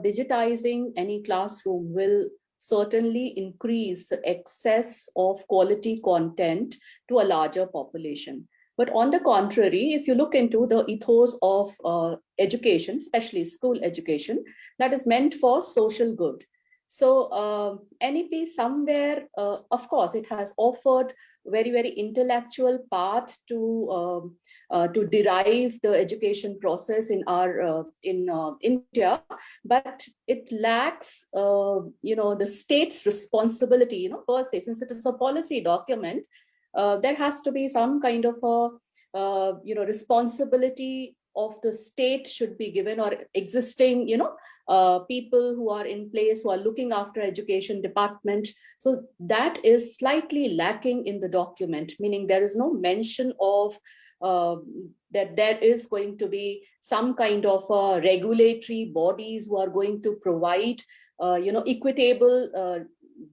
digitizing any classroom will certainly increase the access of quality content to a larger population. But on the contrary, if you look into the ethos of education, especially school education, that is meant for social good. So NEP somewhere, of course, it has offered very, very intellectual path to derive the education process in our in India, but it lacks, the state's responsibility, per se, since it is a policy document. There has to be some kind of a, responsibility of the state should be given, or existing, people who are in place who are looking after education department. So that is slightly lacking in the document, meaning there is no mention of that there is going to be some kind of regulatory bodies who are going to provide, equitable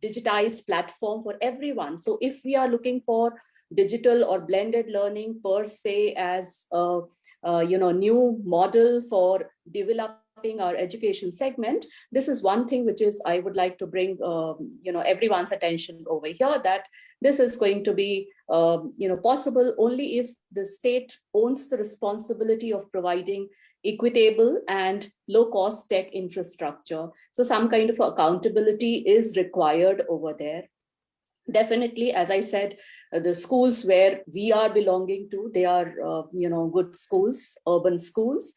digitized platform for everyone. So if we are looking for digital or blended learning per se as a, new model for developing our education segment, this is one thing which is I would like to bring everyone's attention over here, that this is going to be possible only if the state owns the responsibility of providing equitable and low-cost tech infrastructure. So some kind of accountability is required over there. Definitely, as I said, the schools where we are belonging to, they are, good schools, urban schools.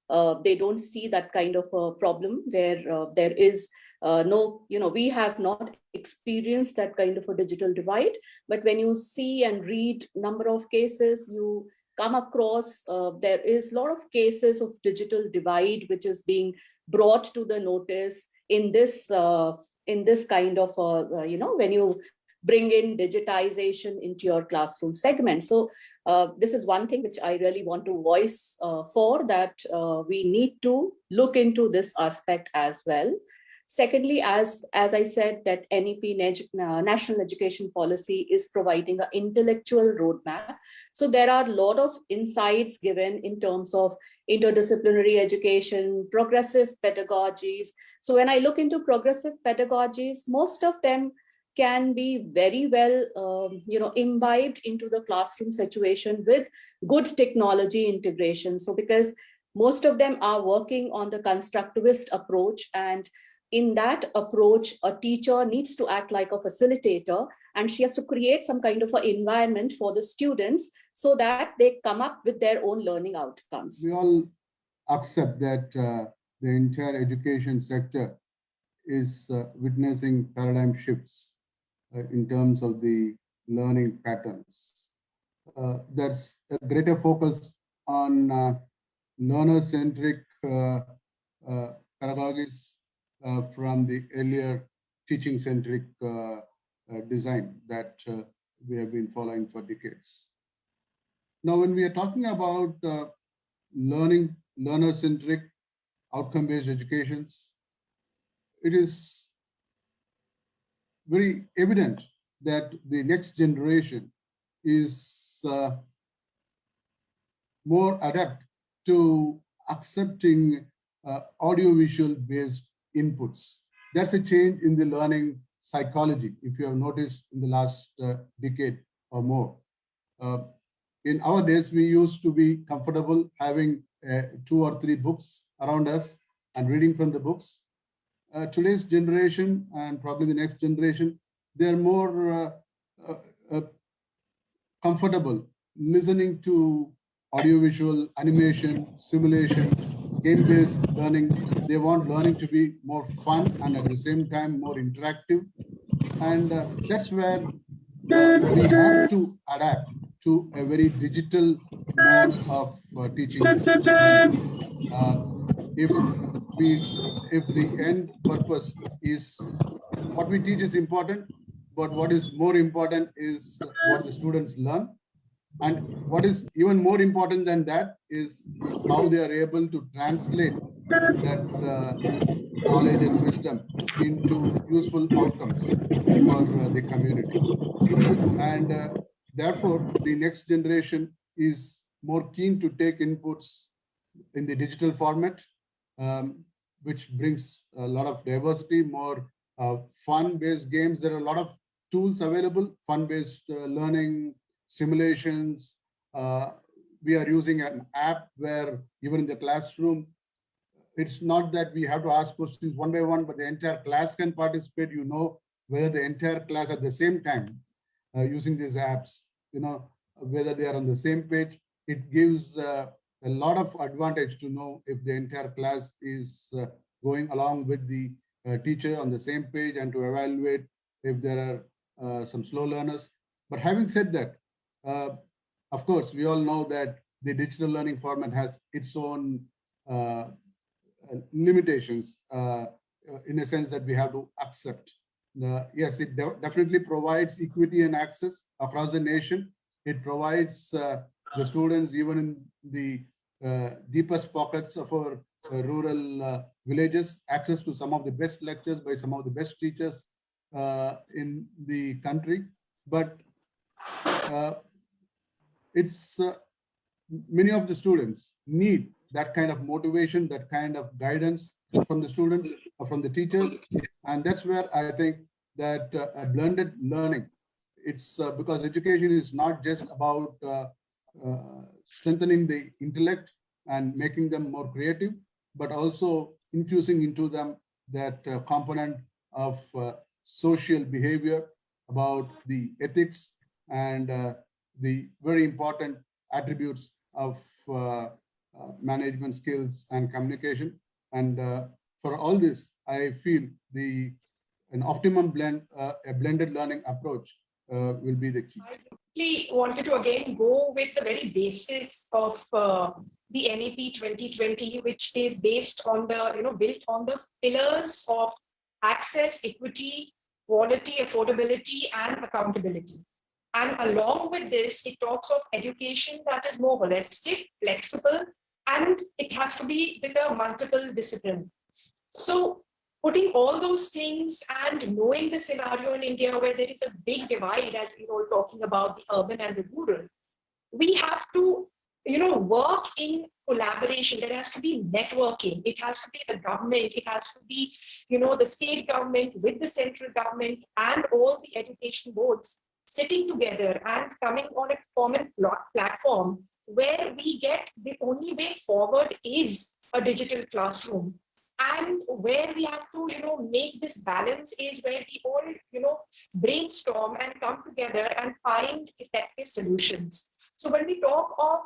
They don't see that kind of a problem where there is no, we have not experienced that kind of a digital divide. But when you see and read number of cases, you come across, there is a lot of cases of digital divide which is being brought to the notice in this kind of when you bring in digitization into your classroom segment. So this is one thing which I really want to voice for, that we need to look into this aspect as well. Secondly, as I said, that NEP, National Education Policy, is providing an intellectual roadmap. So there are a lot of insights given in terms of interdisciplinary education, progressive pedagogies. So when I look into progressive pedagogies, most of them can be very well, imbibed into the classroom situation with good technology integration. So because most of them are working on the constructivist approach, and in that approach, a teacher needs to act like a facilitator, and she has to create some kind of an environment for the students so that they come up with their own learning outcomes. We all accept that the entire education sector is witnessing paradigm shifts in terms of the learning patterns. There's a greater focus on learner-centric pedagogies from the earlier teaching-centric design that we have been following for decades. Now, when we are talking about learner-centric, outcome-based educations, it is very evident that the next generation is more adept to accepting audiovisual based inputs. That's a change in the learning psychology, if you have noticed in the last decade or more. In our days, we used to be comfortable having 2 or 3 books around us and reading from the books. Today's generation, and probably the next generation, they're more comfortable listening to audiovisual, animation, simulation, game-based learning. They want learning to be more fun and at the same time more interactive. And that's where we have to adapt to a very digital mode of teaching. If the end purpose is what we teach is important, but what is more important is what the students learn. And what is even more important than that is how they are able to translate that knowledge and wisdom into useful outcomes for the community. And therefore, the next generation is more keen to take inputs in the digital format. which brings a lot of diversity, more fun-based games. There are a lot of tools available, fun-based learning, simulations. We are using an app where even in the classroom, it's not that we have to ask questions one by one, but the entire class can participate. You know whether the entire class at the same time using these apps, whether they are on the same page. It gives a lot of advantage to know if the entire class is going along with the teacher on the same page, and to evaluate if there are some slow learners. But having said that, uh, of course, we all know that the digital learning format has its own uh, limitations, in a sense that we have to accept. Yes, it definitely provides equity and access across the nation. It provides the students, even in the deepest pockets of our rural villages, access to some of the best lectures by some of the best teachers in the country. But uh, it's many of the students need that kind of motivation, that kind of guidance from the students or from the teachers. And that's where I think that a blended learning, it's because education is not just about strengthening the intellect and making them more creative, but also infusing into them that component of social behavior, about the ethics and the very important attributes of management skills and communication. And for all this, I feel an optimum blend, a blended learning approach will be the key. I really wanted to again go with the very basis of the NEP 2020, which is based on the, built on the pillars of access, equity, quality, affordability, and accountability. And along with this, it talks of education that is more holistic, flexible, and it has to be with a multiple discipline. So putting all those things and knowing the scenario in India where there is a big divide, as we were talking about the urban and the rural, we have to, work in collaboration. There has to be networking. It has to be the government. It has to be, the state government with the central government and all the education boards sitting together and coming on a common platform where we get the only way forward is a digital classroom. And where we have to, make this balance is where we all, brainstorm and come together and find effective solutions. So when we talk of,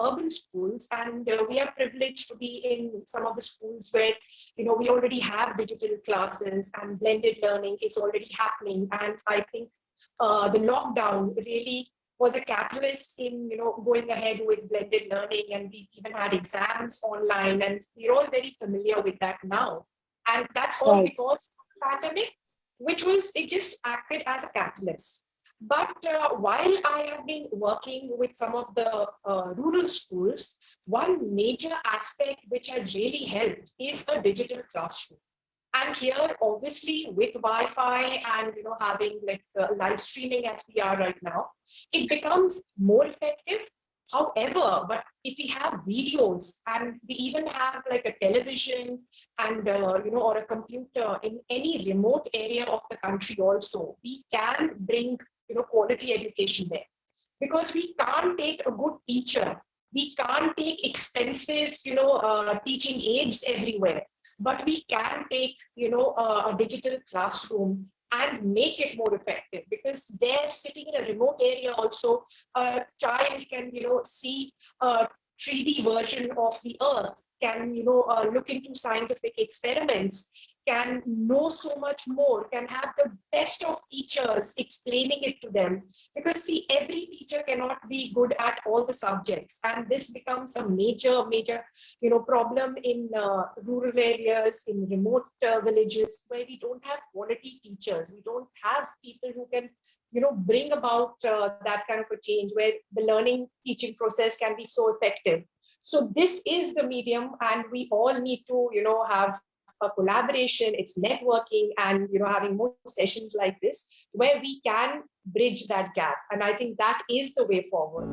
urban schools, and we are privileged to be in some of the schools where, we already have digital classes and blended learning is already happening. And I think the lockdown really was a catalyst in going ahead with blended learning, and we even had exams online, and we're all very familiar with that now. And that's all because of the pandemic, it just acted as a catalyst. But while I have been working with some of the rural schools, one major aspect which has really helped is a digital classroom. And here, obviously, with Wi-Fi and having like live streaming as we are right now, it becomes more effective. However, but if we have videos and we even have like a television and or a computer in any remote area of the country, also we can bring quality education there, because we can't take a good teacher. We can't take expensive, teaching aids everywhere, but we can take, a digital classroom and make it more effective, because they're sitting in a remote area also. A child can, see a 3D version of the earth, can, look into scientific experiments, can know so much more, can have the best of teachers explaining it to them. Because see, every teacher cannot be good at all the subjects. And this becomes a major, problem in rural areas, in remote villages, where we don't have quality teachers. We don't have people who can, bring about that kind of a change where the learning teaching process can be so effective. So this is the medium, and we all need to, have a collaboration, it's networking, and having more sessions like this where we can bridge that gap. And I think that is the way forward.